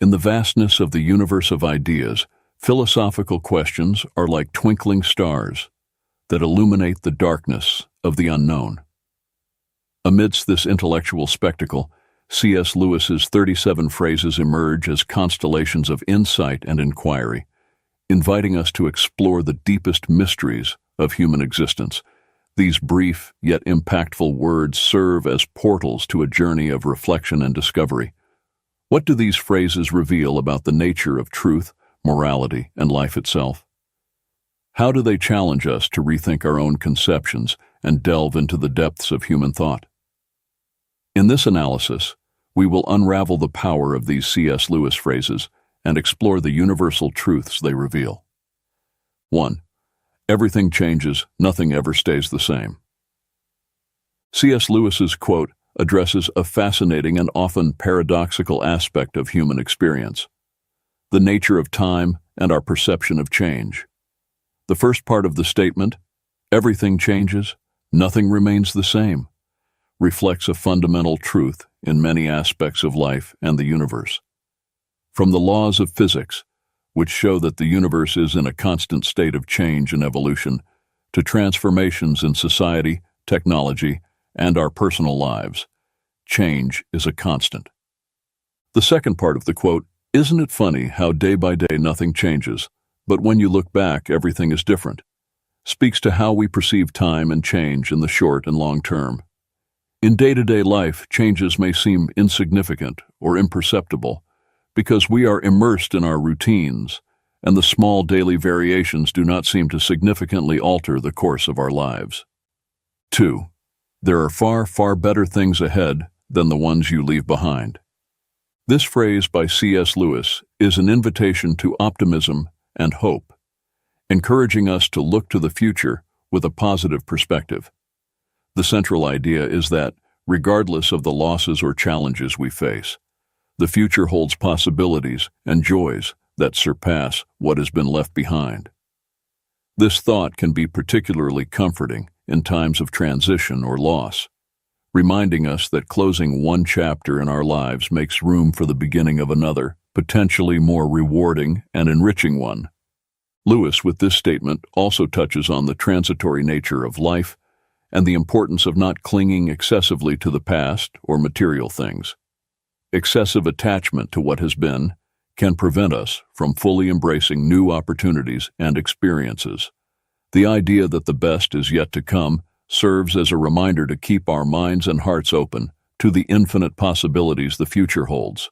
In the vastness of the universe of ideas, philosophical questions are like twinkling stars that illuminate the darkness of the unknown. Amidst this intellectual spectacle, C.S. Lewis's 37 phrases emerge as constellations of insight and inquiry, inviting us to explore the deepest mysteries of human existence. These brief yet impactful words serve as portals to a journey of reflection and discovery. What do these phrases reveal about the nature of truth, morality, and life itself? How do they challenge us to rethink our own conceptions and delve into the depths of human thought? In this analysis, we will unravel the power of these C.S. Lewis phrases and explore the universal truths they reveal. 1. Everything changes, nothing ever stays the same. C.S. Lewis's quote addresses a fascinating and often paradoxical aspect of human experience: the nature of time and our perception of change. The first part of the statement, "Everything changes, nothing remains the same," reflects a fundamental truth in many aspects of life and the universe. From the laws of physics, which show that the universe is in a constant state of change and evolution, to transformations in society, technology, and our personal lives, change is a constant. The second part of the quote, "Isn't it funny how day by day nothing changes, but when you look back everything is different," speaks to how we perceive time and change in the short and long term. In day-to-day life, changes may seem insignificant or imperceptible because we are immersed in our routines, and the small daily variations do not seem to significantly alter the course of our lives. 2. There are far, far better things ahead than the ones you leave behind. This phrase by C.S. Lewis is an invitation to optimism and hope, encouraging us to look to the future with a positive perspective. The central idea is that, regardless of the losses or challenges we face, the future holds possibilities and joys that surpass what has been left behind. This thought can be particularly comforting in times of transition or loss, reminding us that closing one chapter in our lives makes room for the beginning of another, potentially more rewarding and enriching one. Lewis, with this statement, also touches on the transitory nature of life and the importance of not clinging excessively to the past or material things. Excessive attachment to what has been can prevent us from fully embracing new opportunities and experiences. The idea that the best is yet to come serves as a reminder to keep our minds and hearts open to the infinite possibilities the future holds.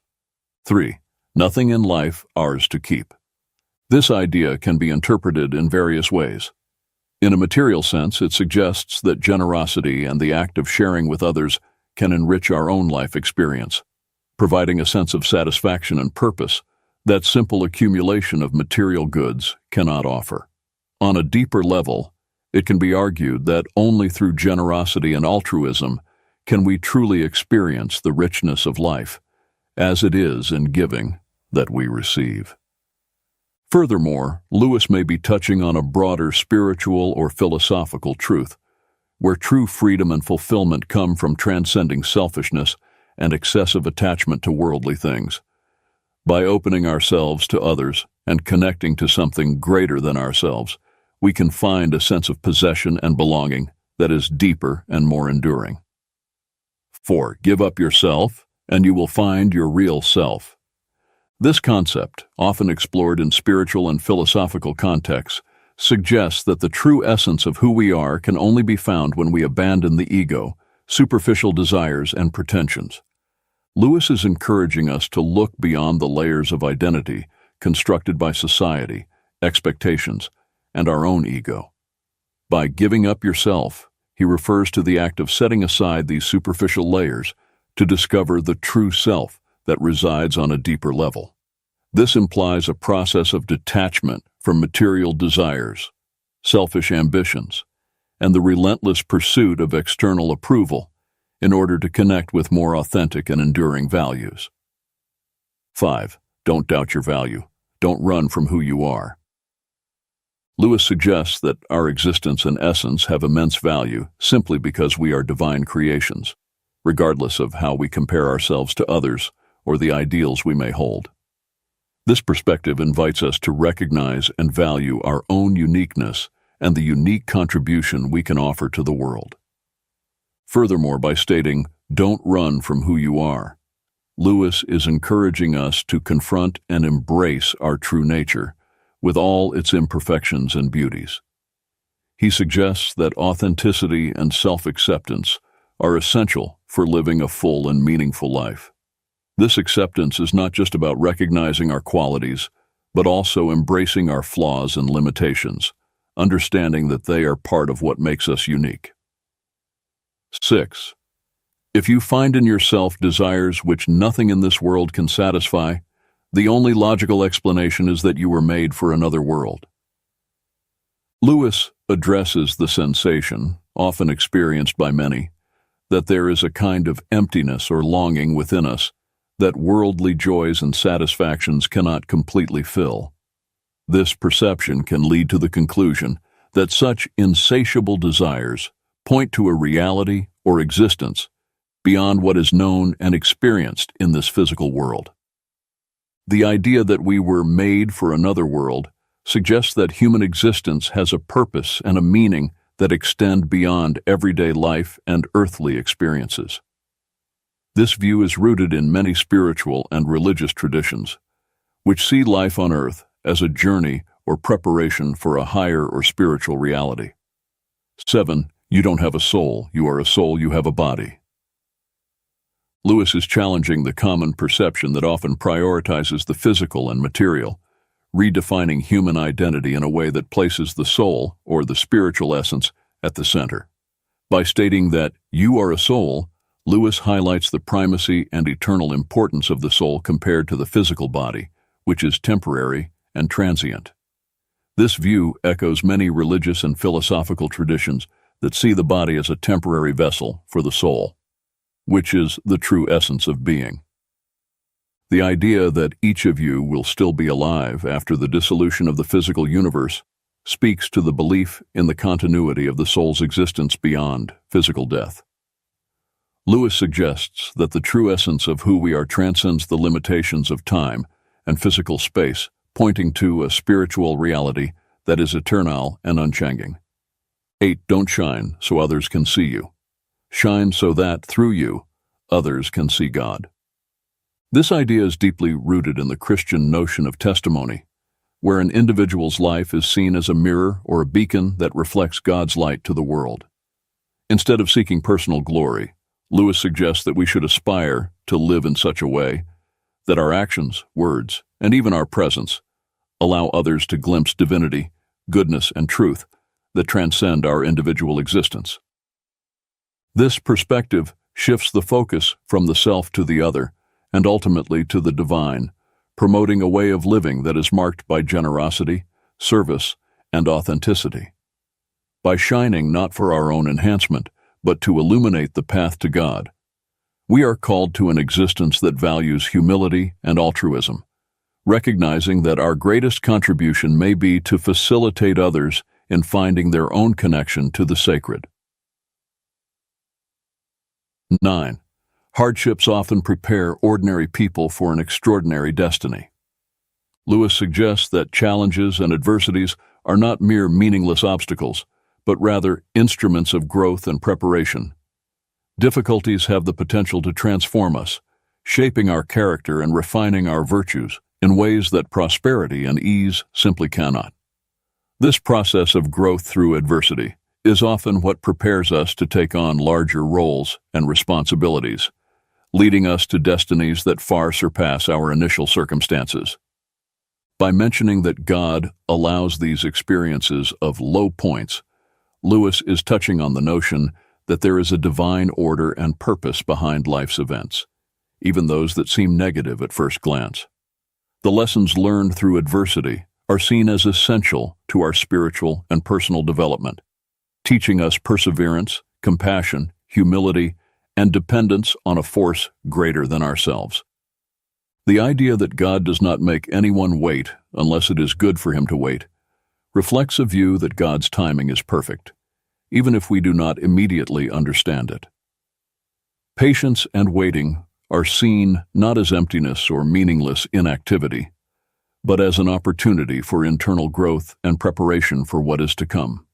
3. Nothing in life ours to keep. This idea can be interpreted in various ways. In a material sense, it suggests that generosity and the act of sharing with others can enrich our own life experience, providing a sense of satisfaction and purpose that simple accumulation of material goods cannot offer. On a deeper level, it can be argued that only through generosity and altruism can we truly experience the richness of life, as it is in giving that we receive. Furthermore, Lewis may be touching on a broader spiritual or philosophical truth, where true freedom and fulfillment come from transcending selfishness and excessive attachment to worldly things. By opening ourselves to others and connecting to something greater than ourselves, we can find a sense of possession and belonging that is deeper and more enduring. 4. Give up yourself, and you will find your real self. This concept, often explored in spiritual and philosophical contexts, suggests that the true essence of who we are can only be found when we abandon the ego, superficial desires, and pretensions. Lewis is encouraging us to look beyond the layers of identity constructed by society, expectations, and our own ego. By giving up yourself, he refers to the act of setting aside these superficial layers to discover the true self that resides on a deeper level. This implies a process of detachment from material desires, selfish ambitions, and the relentless pursuit of external approval in order to connect with more authentic and enduring values. 5. Don't doubt your value. Don't run from who you are. Lewis suggests that our existence and essence have immense value simply because we are divine creations, regardless of how we compare ourselves to others or the ideals we may hold. This perspective invites us to recognize and value our own uniqueness and the unique contribution we can offer to the world. Furthermore, by stating, "Don't run from who you are," Lewis is encouraging us to confront and embrace our true nature, with all its imperfections and beauties. He suggests that authenticity and self-acceptance are essential for living a full and meaningful life. This acceptance is not just about recognizing our qualities, but also embracing our flaws and limitations, understanding that they are part of what makes us unique. 6. If you find in yourself desires which nothing in this world can satisfy, the only logical explanation is that you were made for another world. Lewis addresses the sensation, often experienced by many, that there is a kind of emptiness or longing within us that worldly joys and satisfactions cannot completely fill. This perception can lead to the conclusion that such insatiable desires point to a reality or existence beyond what is known and experienced in this physical world. The idea that we were made for another world suggests that human existence has a purpose and a meaning that extend beyond everyday life and earthly experiences. This view is rooted in many spiritual and religious traditions, which see life on earth as a journey or preparation for a higher or spiritual reality. 7. You don't have a soul. You are a soul. You have a body. Lewis is challenging the common perception that often prioritizes the physical and material, redefining human identity in a way that places the soul, or the spiritual essence, at the center. By stating that you are a soul, Lewis highlights the primacy and eternal importance of the soul compared to the physical body, which is temporary and transient. This view echoes many religious and philosophical traditions that see the body as a temporary vessel for the soul, which is the true essence of being. The idea that each of you will still be alive after the dissolution of the physical universe speaks to the belief in the continuity of the soul's existence beyond physical death. Lewis suggests that the true essence of who we are transcends the limitations of time and physical space, pointing to a spiritual reality that is eternal and unchanging. 8. Don't shine so others can see you. Shine so that, through you, others can see God. This idea is deeply rooted in the Christian notion of testimony, where an individual's life is seen as a mirror or a beacon that reflects God's light to the world. Instead of seeking personal glory, Lewis suggests that we should aspire to live in such a way that our actions, words, and even our presence allow others to glimpse divinity, goodness, and truth that transcend our individual existence. This perspective shifts the focus from the self to the other, and ultimately to the divine, promoting a way of living that is marked by generosity, service, and authenticity. By shining not for our own enhancement, but to illuminate the path to God, we are called to an existence that values humility and altruism, recognizing that our greatest contribution may be to facilitate others in finding their own connection to the sacred. 9. Hardships often prepare ordinary people for an extraordinary destiny. Lewis suggests that challenges and adversities are not mere meaningless obstacles, but rather instruments of growth and preparation. Difficulties have the potential to transform us, shaping our character and refining our virtues in ways that prosperity and ease simply cannot. This process of growth through adversity is often what prepares us to take on larger roles and responsibilities, leading us to destinies that far surpass our initial circumstances. By mentioning that God allows these experiences of low points, Lewis is touching on the notion that there is a divine order and purpose behind life's events, even those that seem negative at first glance. The lessons learned through adversity are seen as essential to our spiritual and personal development, teaching us perseverance, compassion, humility, and dependence on a force greater than ourselves. The idea that God does not make anyone wait unless it is good for him to wait reflects a view that God's timing is perfect, even if we do not immediately understand it. Patience and waiting are seen not as emptiness or meaningless inactivity, but as an opportunity for internal growth and preparation for what is to come.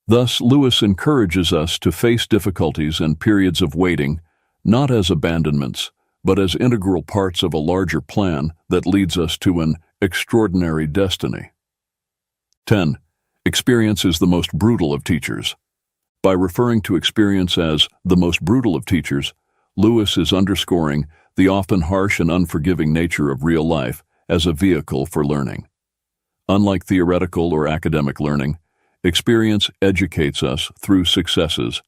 Thus, Lewis encourages us to face difficulties and periods of waiting not as abandonments, but as integral parts of a larger plan that leads us to an extraordinary destiny. 10. Experience is the most brutal of teachers. By referring to experience as the most brutal of teachers, Lewis is underscoring the often harsh and unforgiving nature of real life as a vehicle for learning. Unlike theoretical or academic learning, experience educates us through successes,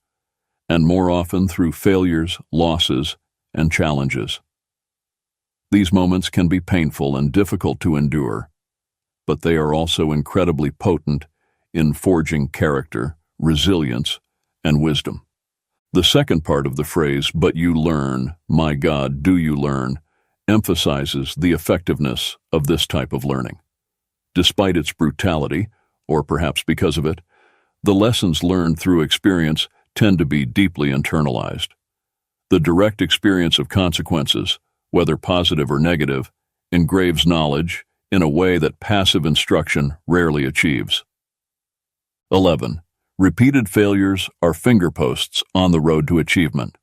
and more often through failures, losses, and challenges. These moments can be painful and difficult to endure, but they are also incredibly potent in forging character, resilience, and wisdom. The second part of the phrase, "but you learn, my God, do you learn," emphasizes the effectiveness of this type of learning. Despite its brutality, or perhaps because of it, the lessons learned through experience tend to be deeply internalized. The direct experience of consequences, whether positive or negative, engraves knowledge in a way that passive instruction rarely achieves. 11. Repeated failures are fingerposts on the road to achievement.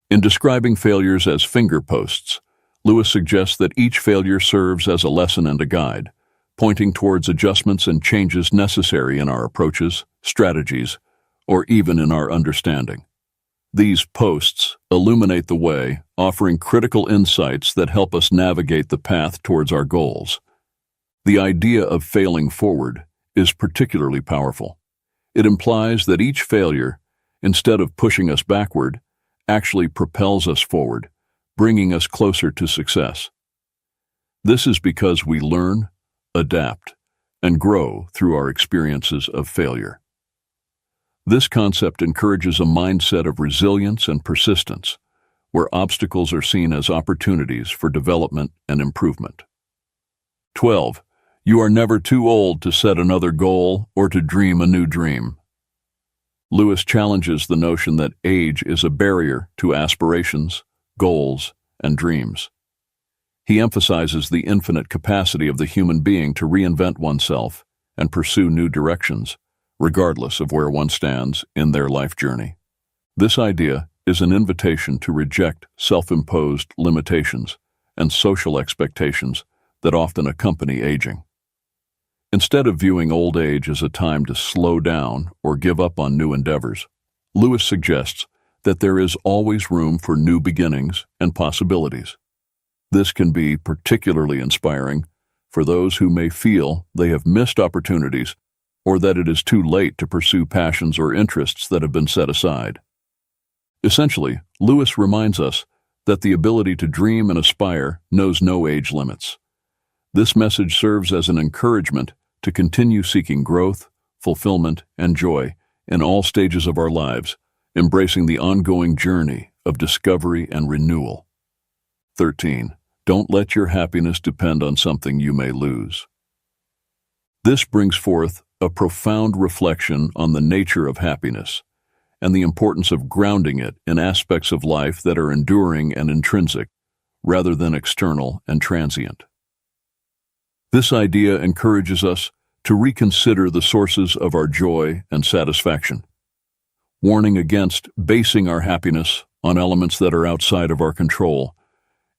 In describing failures as fingerposts, Lewis suggests that each failure serves as a lesson and a guide, pointing towards adjustments and changes necessary in our approaches, strategies, or even in our understanding. These posts illuminate the way, offering critical insights that help us navigate the path towards our goals. The idea of failing forward is particularly powerful. It implies that each failure, instead of pushing us backward, actually propels us forward, bringing us closer to success. This is because we learn, adapt, and grow through our experiences of failure. This concept encourages a mindset of resilience and persistence, where obstacles are seen as opportunities for development and improvement. 12. You are never too old to set another goal or to dream a new dream. Lewis challenges the notion that age is a barrier to aspirations, goals, and dreams. He emphasizes the infinite capacity of the human being to reinvent oneself and pursue new directions, regardless of where one stands in their life journey. This idea is an invitation to reject self-imposed limitations and social expectations that often accompany aging. Instead of viewing old age as a time to slow down or give up on new endeavors, Lewis suggests that there is always room for new beginnings and possibilities. This can be particularly inspiring for those who may feel they have missed opportunities or that it is too late to pursue passions or interests that have been set aside. Essentially, Lewis reminds us that the ability to dream and aspire knows no age limits. This message serves as an encouragement to continue seeking growth, fulfillment, and joy in all stages of our lives, embracing the ongoing journey of discovery and renewal. 13. Don't let your happiness depend on something you may lose. This brings forth a profound reflection on the nature of happiness and the importance of grounding it in aspects of life that are enduring and intrinsic, rather than external and transient. This idea encourages us to reconsider the sources of our joy and satisfaction, warning against basing our happiness on elements that are outside of our control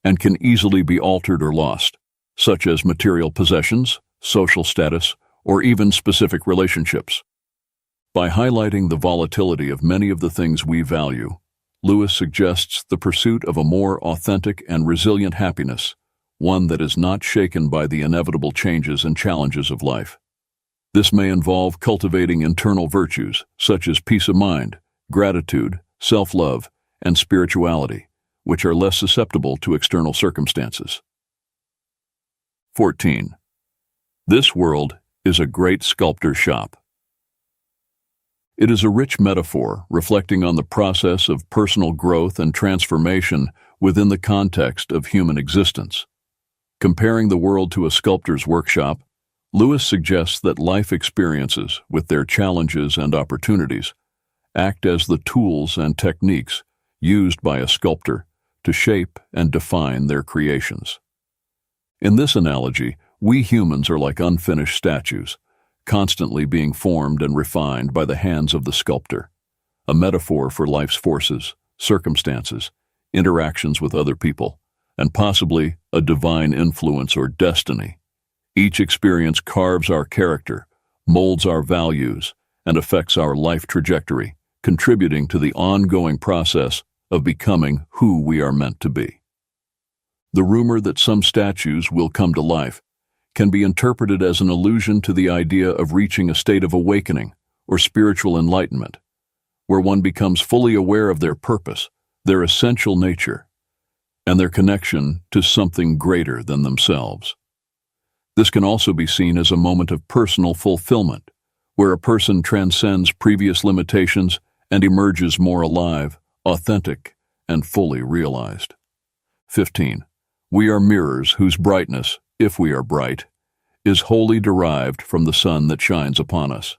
and can easily be altered or lost, such as material possessions, social status, or even specific relationships. By highlighting the volatility of many of the things we value, Lewis suggests the pursuit of a more authentic and resilient happiness, one that is not shaken by the inevitable changes and challenges of life. This may involve cultivating internal virtues such as peace of mind, gratitude, self-love, and spirituality, which are less susceptible to external circumstances. 14. This world is a great sculptor's shop. It is a rich metaphor reflecting on the process of personal growth and transformation within the context of human existence. Comparing the world to a sculptor's workshop, Lewis suggests that life experiences, with their challenges and opportunities, act as the tools and techniques used by a sculptor to shape and define their creations. In this analogy, we humans are like unfinished statues, constantly being formed and refined by the hands of the sculptor, a metaphor for life's forces, circumstances, interactions with other people, and possibly a divine influence or destiny. Each experience carves our character, molds our values, and affects our life trajectory, contributing to the ongoing process of becoming who we are meant to be. The rumor that some statues will come to life can be interpreted as an allusion to the idea of reaching a state of awakening or spiritual enlightenment, where one becomes fully aware of their purpose, their essential nature, and their connection to something greater than themselves. This can also be seen as a moment of personal fulfillment, where a person transcends previous limitations and emerges more alive, authentic, and fully realized. 15. We are mirrors whose brightness, if we are bright, is wholly derived from the sun that shines upon us.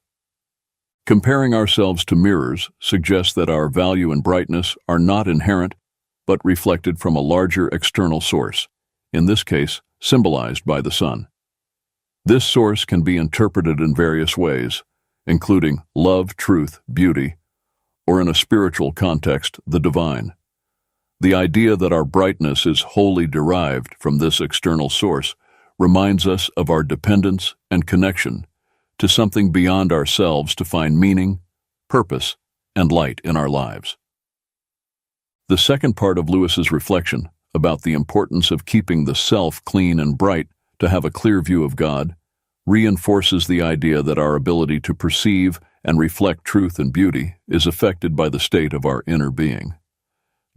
Comparing ourselves to mirrors suggests that our value and brightness are not inherent, but reflected from a larger external source, in this case, symbolized by the sun. This source can be interpreted in various ways, including love, truth, beauty, or in a spiritual context, the divine. The idea that our brightness is wholly derived from this external source reminds us of our dependence and connection to something beyond ourselves to find meaning, purpose, and light in our lives. The second part of Lewis's reflection about the importance of keeping the self clean and bright to have a clear view of God reinforces the idea that our ability to perceive and reflect truth and beauty is affected by the state of our inner being.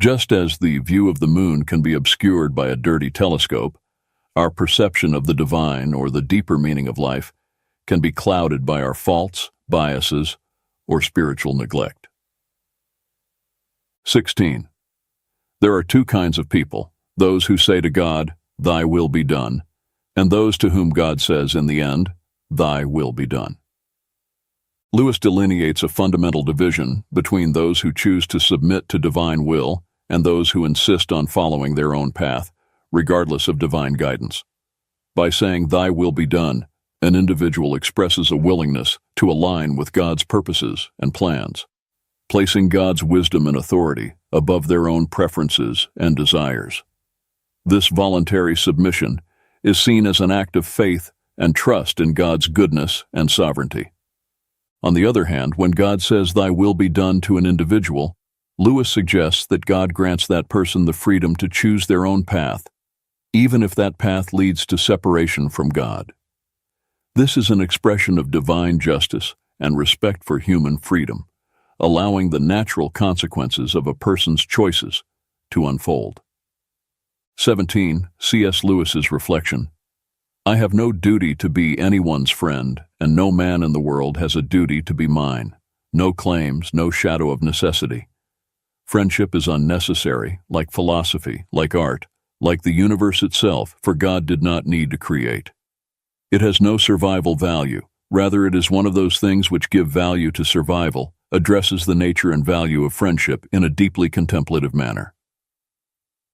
Just as the view of the moon can be obscured by a dirty telescope, our perception of the divine or the deeper meaning of life can be clouded by our faults, biases, or spiritual neglect. 16. There are two kinds of people, those who say to God, "Thy will be done," and those to whom God says in the end, "Thy will be done." Lewis delineates a fundamental division between those who choose to submit to divine will and those who insist on following their own path, regardless of divine guidance. By saying, "Thy will be done," an individual expresses a willingness to align with God's purposes and plans, placing God's wisdom and authority above their own preferences and desires. This voluntary submission is seen as an act of faith and trust in God's goodness and sovereignty. On the other hand, when God says, "Thy will be done" to an individual, Lewis suggests that God grants that person the freedom to choose their own path, even if that path leads to separation from God. This is an expression of divine justice and respect for human freedom, allowing the natural consequences of a person's choices to unfold. 17. C.S. Lewis's reflection. I have no duty to be anyone's friend, and no man in the world has a duty to be mine. No claims, no shadow of necessity. Friendship is unnecessary, like philosophy, like art, like the universe itself, for God did not need to create. It has no survival value. Rather, it is one of those things which give value to survival, addresses the nature and value of friendship in a deeply contemplative manner.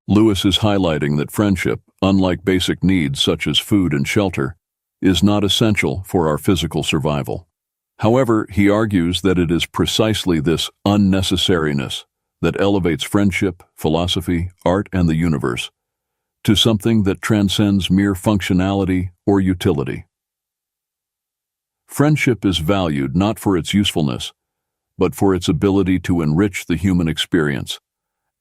Lewis is highlighting that friendship, unlike basic needs such as food and shelter, is not essential for our physical survival. However, he argues that it is precisely this unnecessariness that elevates friendship, philosophy, art, and the universe to something that transcends mere functionality or utility. Friendship is valued not for its usefulness, but for its ability to enrich the human experience,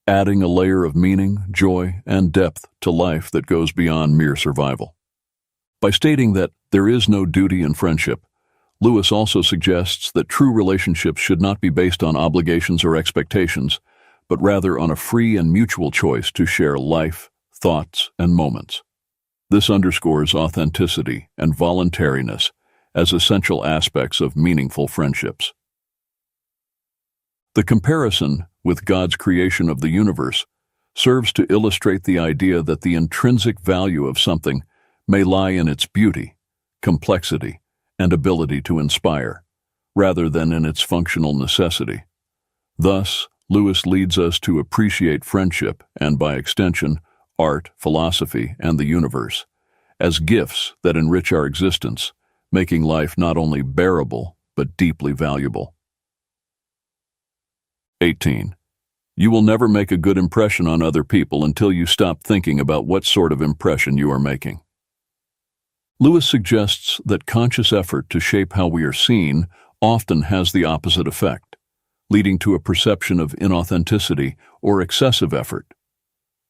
adding a layer of meaning, joy, and depth to life that goes beyond mere survival. By stating that there is no duty in friendship, Lewis also suggests that true relationships should not be based on obligations or expectations, but rather on a free and mutual choice to share life, thoughts, and moments. This underscores authenticity and voluntariness as essential aspects of meaningful friendships. The comparison with God's creation of the universe serves to illustrate the idea that the intrinsic value of something may lie in its beauty, complexity, and ability to inspire, rather than in its functional necessity. Thus, Lewis leads us to appreciate friendship and, by extension, art, philosophy, and the universe as gifts that enrich our existence, making life not only bearable, but deeply valuable. 18. You will never make a good impression on other people until you stop thinking about what sort of impression you are making. Lewis suggests that conscious effort to shape how we are seen often has the opposite effect, leading to a perception of inauthenticity or excessive effort.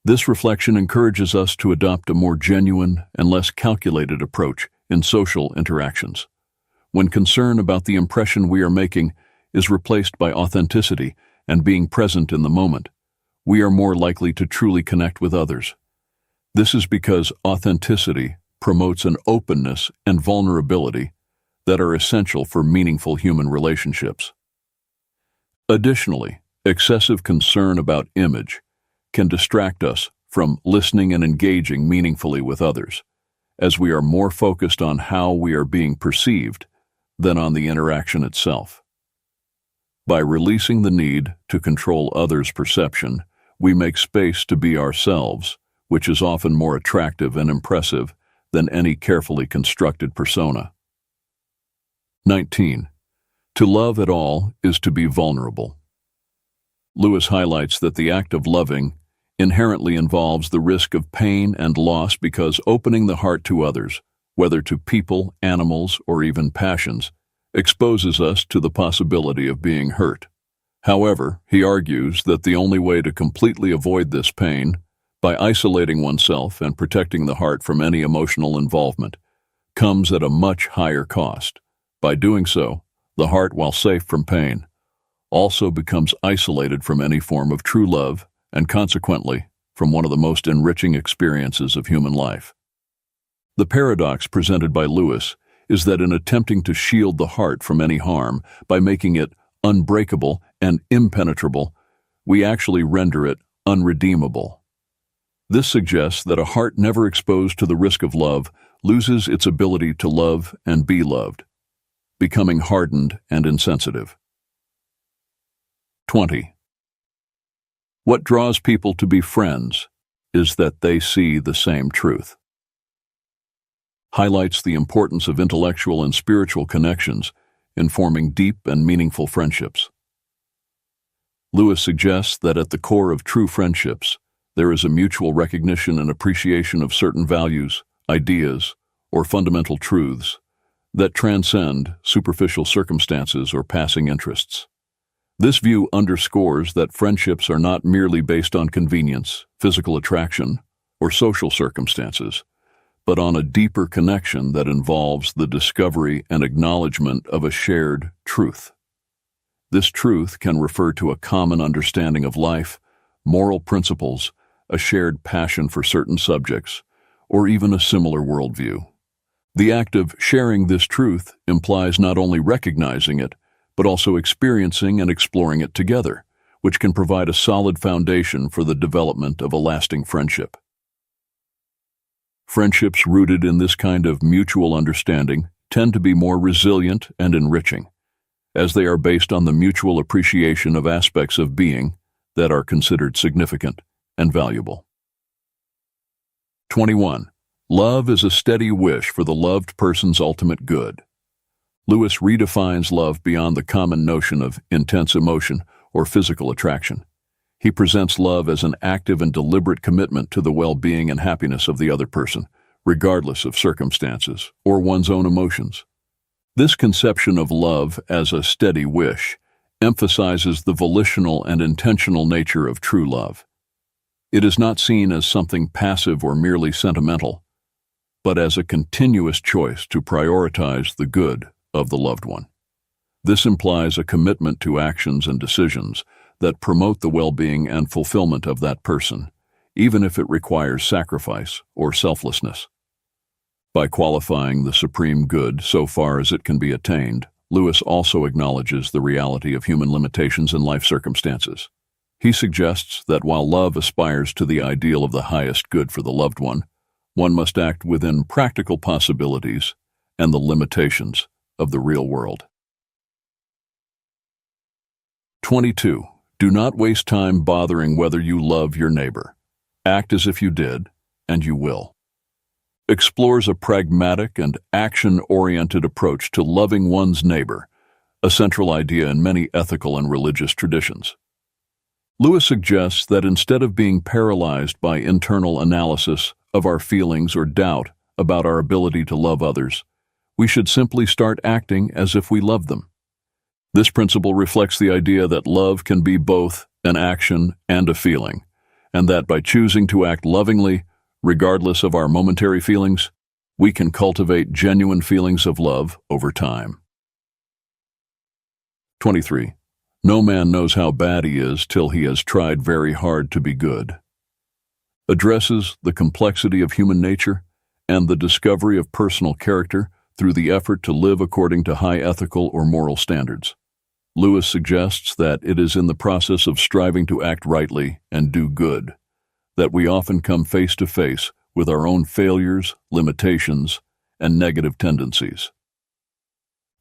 This reflection encourages us to adopt a more genuine and less calculated approach in social interactions. When concern about the impression we are making is replaced by authenticity and being present in the moment, we are more likely to truly connect with others. This is because authenticity promotes an openness and vulnerability that are essential for meaningful human relationships. Additionally, excessive concern about image can distract us from listening and engaging meaningfully with others, as we are more focused on how we are being perceived than on the interaction itself. By releasing the need to control others' perception, we make space to be ourselves, which is often more attractive and impressive than any carefully constructed persona. 19. To love at all is to be vulnerable. Lewis highlights that the act of loving inherently involves the risk of pain and loss because opening the heart to others, whether to people, animals, or even passions, exposes us to the possibility of being hurt. However, he argues that the only way to completely avoid this pain, by isolating oneself and protecting the heart from any emotional involvement, comes at a much higher cost. By doing so, the heart, while safe from pain, also becomes isolated from any form of true love and consequently from one of the most enriching experiences of human life. The paradox presented by Lewis is that in attempting to shield the heart from any harm by making it unbreakable and impenetrable, we actually render it unredeemable. This suggests that a heart never exposed to the risk of love loses its ability to love and be loved, becoming hardened and insensitive. 20. What draws people to be friends is that they see the same truth. Highlights the importance of intellectual and spiritual connections in forming deep and meaningful friendships. Lewis suggests that at the core of true friendships, there is a mutual recognition and appreciation of certain values, ideas, or fundamental truths that transcend superficial circumstances or passing interests. This view underscores that friendships are not merely based on convenience, physical attraction, or social circumstances, but on a deeper connection that involves the discovery and acknowledgement of a shared truth. This truth can refer to a common understanding of life, moral principles, a shared passion for certain subjects, or even a similar worldview. The act of sharing this truth implies not only recognizing it, but also experiencing and exploring it together, which can provide a solid foundation for the development of a lasting friendship. Friendships rooted in this kind of mutual understanding tend to be more resilient and enriching, as they are based on the mutual appreciation of aspects of being that are considered significant and valuable. 21. Love is a steady wish for the loved person's ultimate good. Lewis redefines love beyond the common notion of intense emotion or physical attraction. He presents love as an active and deliberate commitment to the well-being and happiness of the other person, regardless of circumstances or one's own emotions. This conception of love as a steady wish emphasizes the volitional and intentional nature of true love. It is not seen as something passive or merely sentimental, but as a continuous choice to prioritize the good of the loved one. This implies a commitment to actions and decisions that promote the well-being and fulfillment of that person, even if it requires sacrifice or selflessness. By qualifying the supreme good so far as it can be attained, Lewis also acknowledges the reality of human limitations in life circumstances. He suggests that while love aspires to the ideal of the highest good for the loved one must act within practical possibilities and the limitations of the real world. 22. Do not waste time bothering whether you love your neighbor. Act as if you did, and you will. explores a pragmatic and action-oriented approach to loving one's neighbor, a central idea in many ethical and religious traditions. Lewis suggests that instead of being paralyzed by internal analysis of our feelings or doubt about our ability to love others, we should simply start acting as if we love them. This principle reflects the idea that love can be both an action and a feeling, and that by choosing to act lovingly, regardless of our momentary feelings, we can cultivate genuine feelings of love over time. 23. No man knows how bad he is till he has tried very hard to be good. Addresses the complexity of human nature and the discovery of personal character through the effort to live according to high ethical or moral standards. Lewis suggests that it is in the process of striving to act rightly and do good that we often come face to face with our own failures, limitations, and negative tendencies.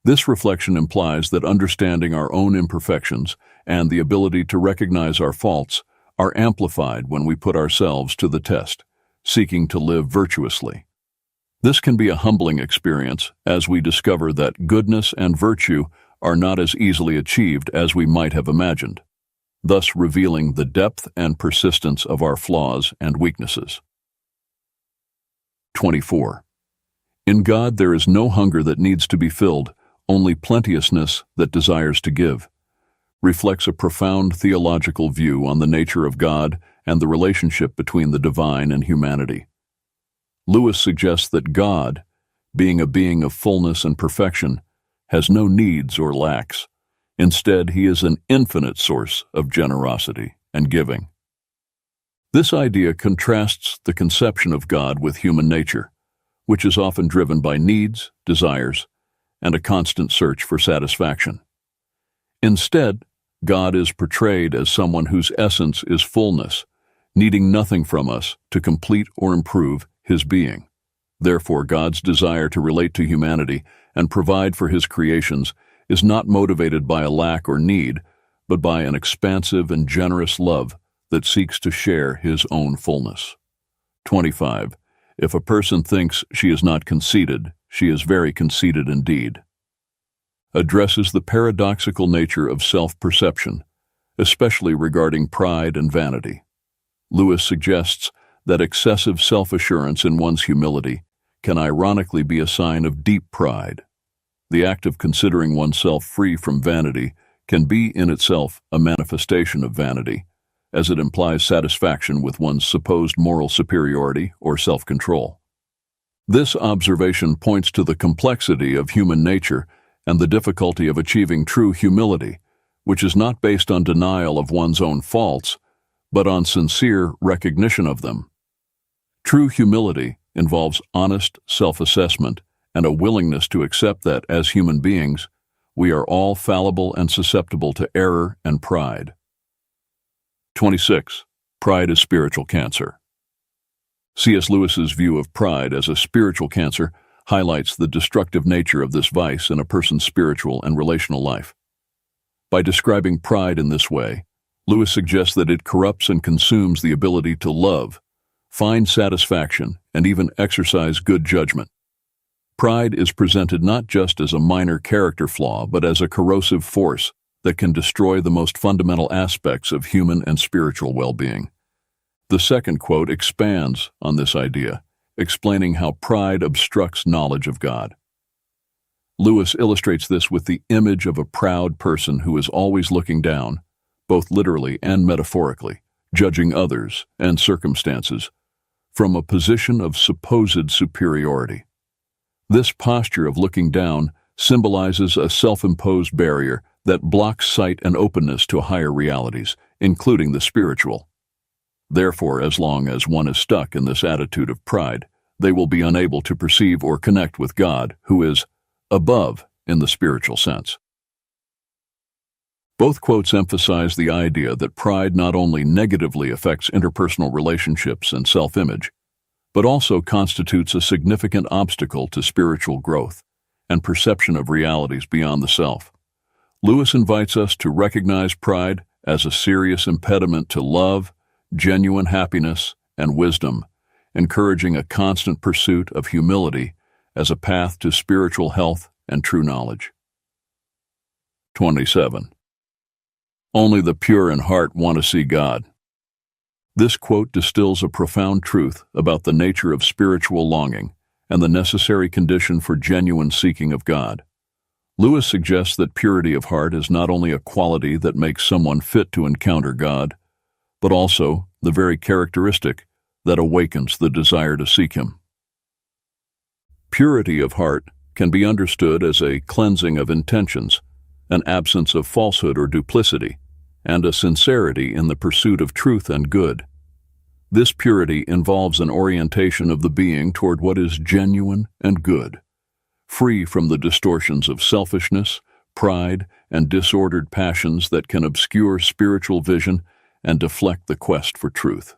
This reflection implies that understanding our own imperfections and the ability to recognize our faults are amplified when we put ourselves to the test, seeking to live virtuously. This can be a humbling experience as we discover that goodness and virtue are not as easily achieved as we might have imagined, thus revealing the depth and persistence of our flaws and weaknesses. 24. In God there is no hunger that needs to be filled, only plenteousness that desires to give, reflects a profound theological view on the nature of God and the relationship between the divine and humanity. Lewis suggests that God, being a being of fullness and perfection, has no needs or lacks. Instead, he is an infinite source of generosity and giving. This idea contrasts the conception of God with human nature, which is often driven by needs, desires, and a constant search for satisfaction. Instead, God is portrayed as someone whose essence is fullness, needing nothing from us to complete or improve his being. Therefore, God's desire to relate to humanity and provide for his creations is not motivated by a lack or need, but by an expansive and generous love that seeks to share his own fullness. 25. If a person thinks she is not conceited, she is very conceited indeed. Addresses the paradoxical nature of self-perception, especially regarding pride and vanity. Lewis suggests that excessive self-assurance in one's humility can ironically be a sign of deep pride. The act of considering oneself free from vanity can be in itself a manifestation of vanity, as it implies satisfaction with one's supposed moral superiority or self-control. This observation points to the complexity of human nature and the difficulty of achieving true humility, which is not based on denial of one's own faults, but on sincere recognition of them. True humility involves honest self-assessment and a willingness to accept that, as human beings, we are all fallible and susceptible to error and pride. 26. Pride is spiritual cancer. C.S. Lewis's view of pride as a spiritual cancer highlights the destructive nature of this vice in a person's spiritual and relational life. By describing pride in this way, Lewis suggests that it corrupts and consumes the ability to love, find satisfaction, and even exercise good judgment. Pride is presented not just as a minor character flaw, but as a corrosive force that can destroy the most fundamental aspects of human and spiritual well-being. The second quote expands on this idea, explaining how pride obstructs knowledge of God. Lewis illustrates this with the image of a proud person who is always looking down, both literally and metaphorically, judging others and circumstances from a position of supposed superiority. This posture of looking down symbolizes a self-imposed barrier that blocks sight and openness to higher realities, including the spiritual. Therefore, as long as one is stuck in this attitude of pride, they will be unable to perceive or connect with God, who is above in the spiritual sense. Both quotes emphasize the idea that pride not only negatively affects interpersonal relationships and self-image, but also constitutes a significant obstacle to spiritual growth and perception of realities beyond the self. Lewis invites us to recognize pride as a serious impediment to love, genuine happiness, and wisdom, encouraging a constant pursuit of humility as a path to spiritual health and true knowledge. 27. Only the pure in heart want to see God. This quote distills a profound truth about the nature of spiritual longing and the necessary condition for genuine seeking of God. Lewis suggests that purity of heart is not only a quality that makes someone fit to encounter God, but also the very characteristic that awakens the desire to seek Him. Purity of heart can be understood as a cleansing of intentions, an absence of falsehood or duplicity, and a sincerity in the pursuit of truth and good. This purity involves an orientation of the being toward what is genuine and good, free from the distortions of selfishness, pride, and disordered passions that can obscure spiritual vision and deflect the quest for truth.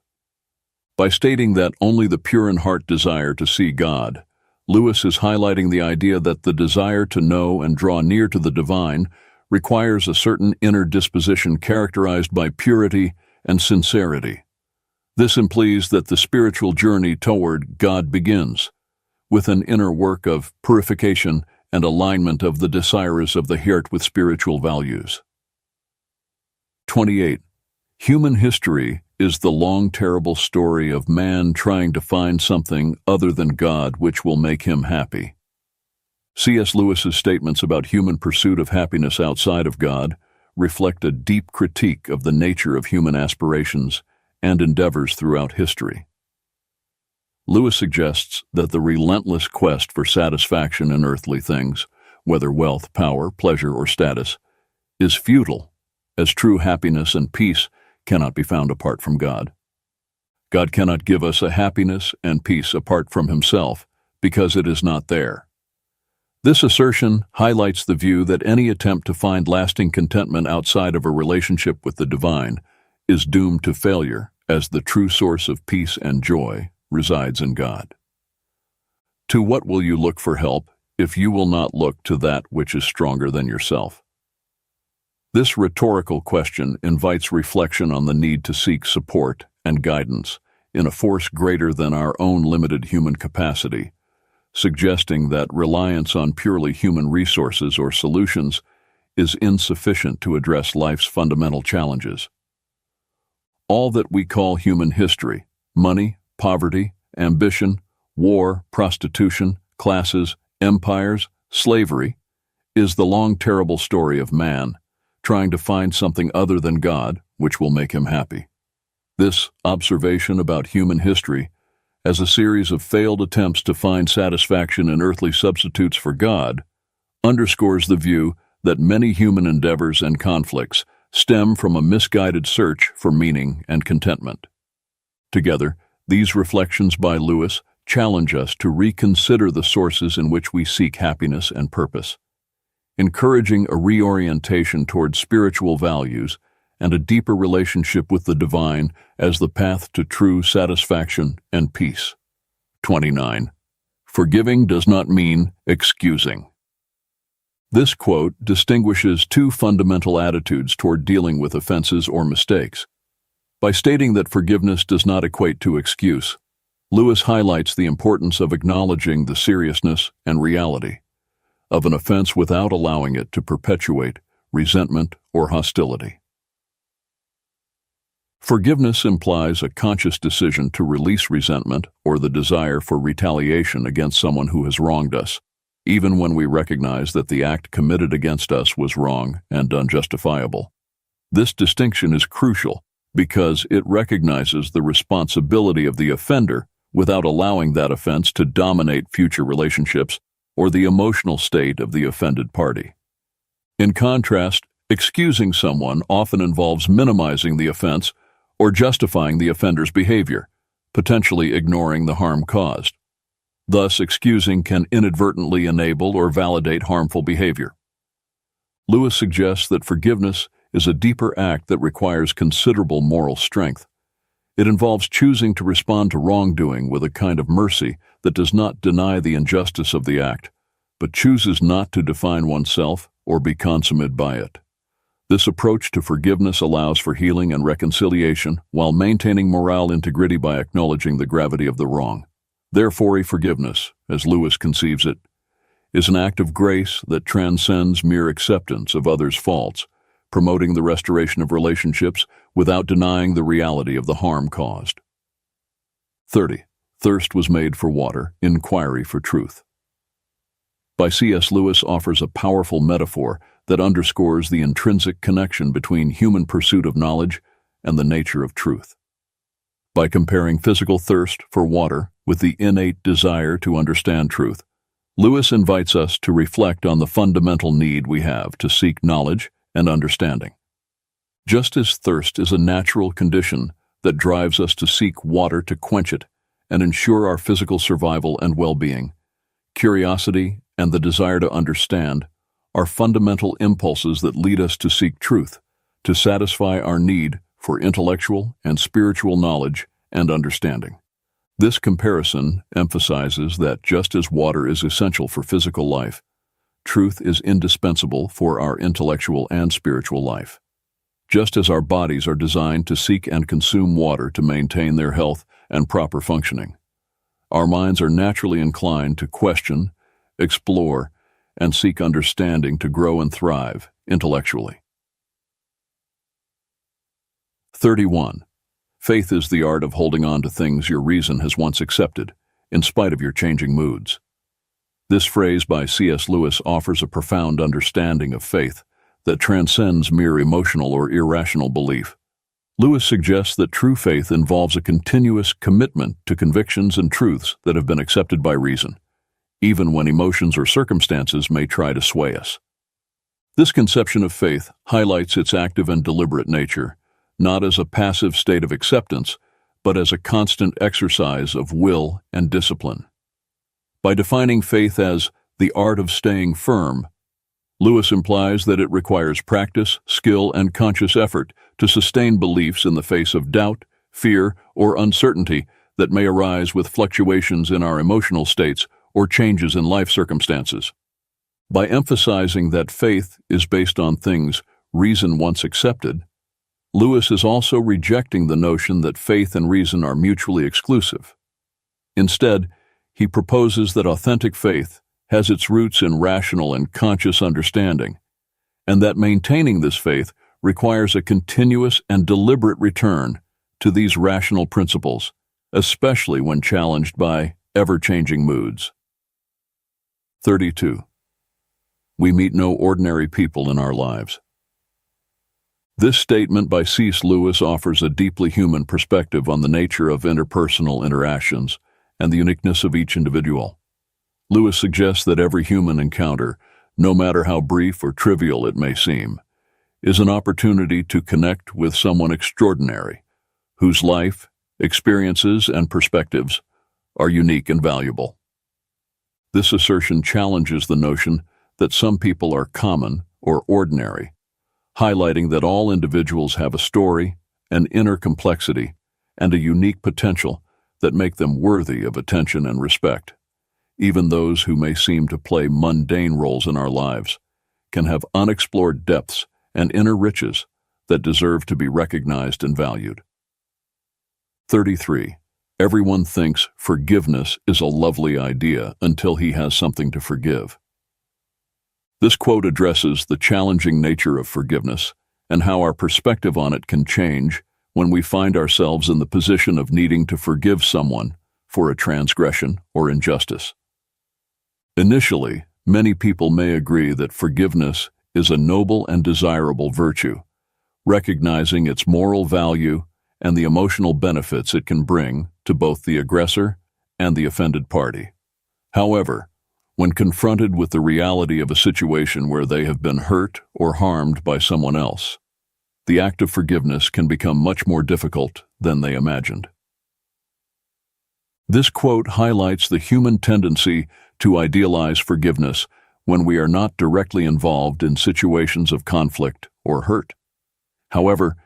By stating that only the pure in heart desire to see God, Lewis is highlighting the idea that the desire to know and draw near to the divine requires a certain inner disposition characterized by purity and sincerity. This implies that the spiritual journey toward God begins with an inner work of purification and alignment of the desires of the heart with spiritual values. 28. Human history is the long, terrible story of man trying to find something other than God which will make him happy. C.S. Lewis's statements about human pursuit of happiness outside of God reflect a deep critique of the nature of human aspirations and endeavors throughout history. Lewis suggests that the relentless quest for satisfaction in earthly things, whether wealth, power, pleasure, or status, is futile, as true happiness and peace cannot be found apart from God. God cannot give us a happiness and peace apart from Himself, because it is not there. This assertion highlights the view that any attempt to find lasting contentment outside of a relationship with the divine is doomed to failure, as the true source of peace and joy resides in God. To what will you look for help if you will not look to that which is stronger than yourself? This rhetorical question invites reflection on the need to seek support and guidance in a force greater than our own limited human capacity, suggesting that reliance on purely human resources or solutions is insufficient to address life's fundamental challenges. All that we call human history, money, poverty, ambition, war, prostitution, classes, empires, slavery, is the long, terrible story of man trying to find something other than God which will make him happy. This observation about human history as a series of failed attempts to find satisfaction in earthly substitutes for God underscores the view that many human endeavors and conflicts stem from a misguided search for meaning and contentment. Together, these reflections by Lewis challenge us to reconsider the sources in which we seek happiness and purpose, encouraging a reorientation toward spiritual values and a deeper relationship with the divine as the path to true satisfaction and peace. 29. Forgiving does not mean excusing. This quote distinguishes two fundamental attitudes toward dealing with offenses or mistakes. By stating that forgiveness does not equate to excuse, Lewis highlights the importance of acknowledging the seriousness and reality of an offense without allowing it to perpetuate resentment or hostility. Forgiveness implies a conscious decision to release resentment or the desire for retaliation against someone who has wronged us, even when we recognize that the act committed against us was wrong and unjustifiable. This distinction is crucial because it recognizes the responsibility of the offender without allowing that offense to dominate future relationships or the emotional state of the offended party. In contrast, excusing someone often involves minimizing the offense or justifying the offender's behavior, potentially ignoring the harm caused. Thus, excusing can inadvertently enable or validate harmful behavior. Lewis suggests that forgiveness is a deeper act that requires considerable moral strength. It involves choosing to respond to wrongdoing with a kind of mercy that does not deny the injustice of the act, but chooses not to define oneself or be consummated by it. This approach to forgiveness allows for healing and reconciliation while maintaining moral integrity by acknowledging the gravity of the wrong. Therefore, a forgiveness, as Lewis conceives it, is an act of grace that transcends mere acceptance of others' faults, promoting the restoration of relationships without denying the reality of the harm caused. 30. Thirst was made for water, inquiry for truth. By C.S. Lewis offers a powerful metaphor that underscores the intrinsic connection between human pursuit of knowledge and the nature of truth. By comparing physical thirst for water with the innate desire to understand truth, Lewis invites us to reflect on the fundamental need we have to seek knowledge and understanding. Just as thirst is a natural condition that drives us to seek water to quench it and ensure our physical survival and well-being, curiosity and the desire to understand are fundamental impulses that lead us to seek truth, to satisfy our need for intellectual and spiritual knowledge and understanding. This comparison emphasizes that just as water is essential for physical life, truth is indispensable for our intellectual and spiritual life. Just as our bodies are designed to seek and consume water to maintain their health and proper functioning, our minds are naturally inclined to question, explore, and seek understanding to grow and thrive intellectually. 31. Faith is the art of holding on to things your reason has once accepted, in spite of your changing moods. This phrase by C.S. Lewis offers a profound understanding of faith that transcends mere emotional or irrational belief. Lewis suggests that true faith involves a continuous commitment to convictions and truths that have been accepted by reason, even when emotions or circumstances may try to sway us. This conception of faith highlights its active and deliberate nature, not as a passive state of acceptance, but as a constant exercise of will and discipline. By defining faith as the art of staying firm, Lewis implies that it requires practice, skill, and conscious effort to sustain beliefs in the face of doubt, fear, or uncertainty that may arise with fluctuations in our emotional states or changes in life circumstances. By emphasizing that faith is based on things reason once accepted, Lewis is also rejecting the notion that faith and reason are mutually exclusive. Instead, he proposes that authentic faith has its roots in rational and conscious understanding, and that maintaining this faith requires a continuous and deliberate return to these rational principles, especially when challenged by ever-changing moods. 32. We meet no ordinary people in our lives. This statement by C.S. Lewis offers a deeply human perspective on the nature of interpersonal interactions and the uniqueness of each individual. Lewis suggests that every human encounter, no matter how brief or trivial it may seem, is an opportunity to connect with someone extraordinary, whose life, experiences, and perspectives are unique and valuable. This assertion challenges the notion that some people are common or ordinary, highlighting that all individuals have a story, an inner complexity, and a unique potential that make them worthy of attention and respect. Even those who may seem to play mundane roles in our lives can have unexplored depths and inner riches that deserve to be recognized and valued. 33. Everyone thinks forgiveness is a lovely idea until he has something to forgive. This quote addresses the challenging nature of forgiveness and how our perspective on it can change when we find ourselves in the position of needing to forgive someone for a transgression or injustice. Initially, many people may agree that forgiveness is a noble and desirable virtue, recognizing its moral value and the emotional benefits it can bring to both the aggressor and the offended party. However, when confronted with the reality of a situation where they have been hurt or harmed by someone else, the act of forgiveness can become much more difficult than they imagined. This quote highlights the human tendency to idealize forgiveness when we are not directly involved in situations of conflict or hurt. However,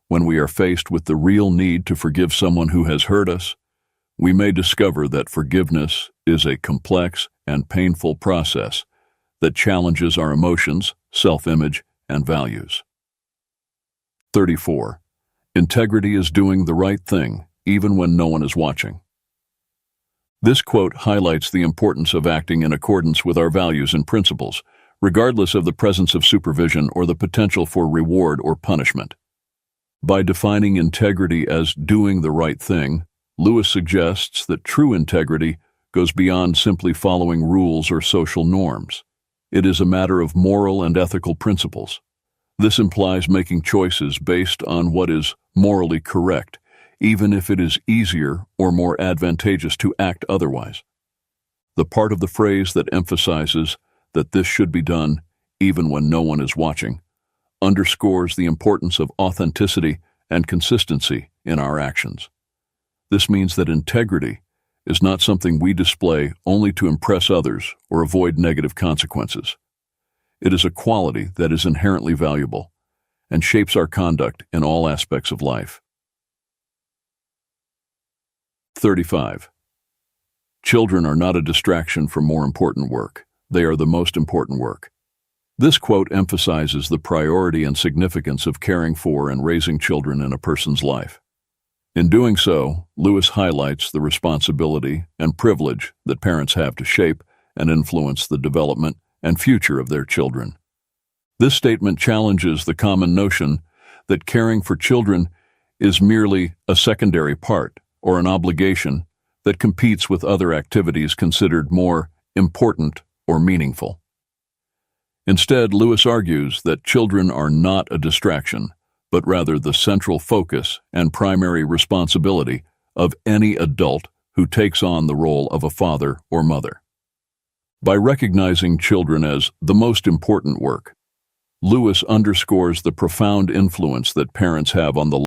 when we are faced with the real need to forgive someone who has hurt us, we may discover that forgiveness is a complex and painful process that challenges our emotions, self-image, and values. 34. Integrity is doing the right thing, even when no one is watching. This quote highlights the importance of acting in accordance with our values and principles, regardless of the presence of supervision or the potential for reward or punishment. By defining integrity as doing the right thing, Lewis suggests that true integrity goes beyond simply following rules or social norms. It is a matter of moral and ethical principles. This implies making choices based on what is morally correct, even if it is easier or more advantageous to act otherwise. The part of the phrase that emphasizes that this should be done even when no one is watching underscores the importance of authenticity and consistency in our actions. This means that integrity is not something we display only to impress others or avoid negative consequences. It is a quality that is inherently valuable and shapes our conduct in all aspects of life. 35. Children are not a distraction from more important work. They are the most important work. This quote emphasizes the priority and significance of caring for and raising children in a person's life. In doing so, Lewis highlights the responsibility and privilege that parents have to shape and influence the development and future of their children. This statement challenges the common notion that caring for children is merely a secondary part or an obligation that competes with other activities considered more important or meaningful. Instead, Lewis argues that children are not a distraction, but rather the central focus and primary responsibility of any adult who takes on the role of a father or mother. By recognizing children as the most important work, Lewis underscores the profound influence that parents have on the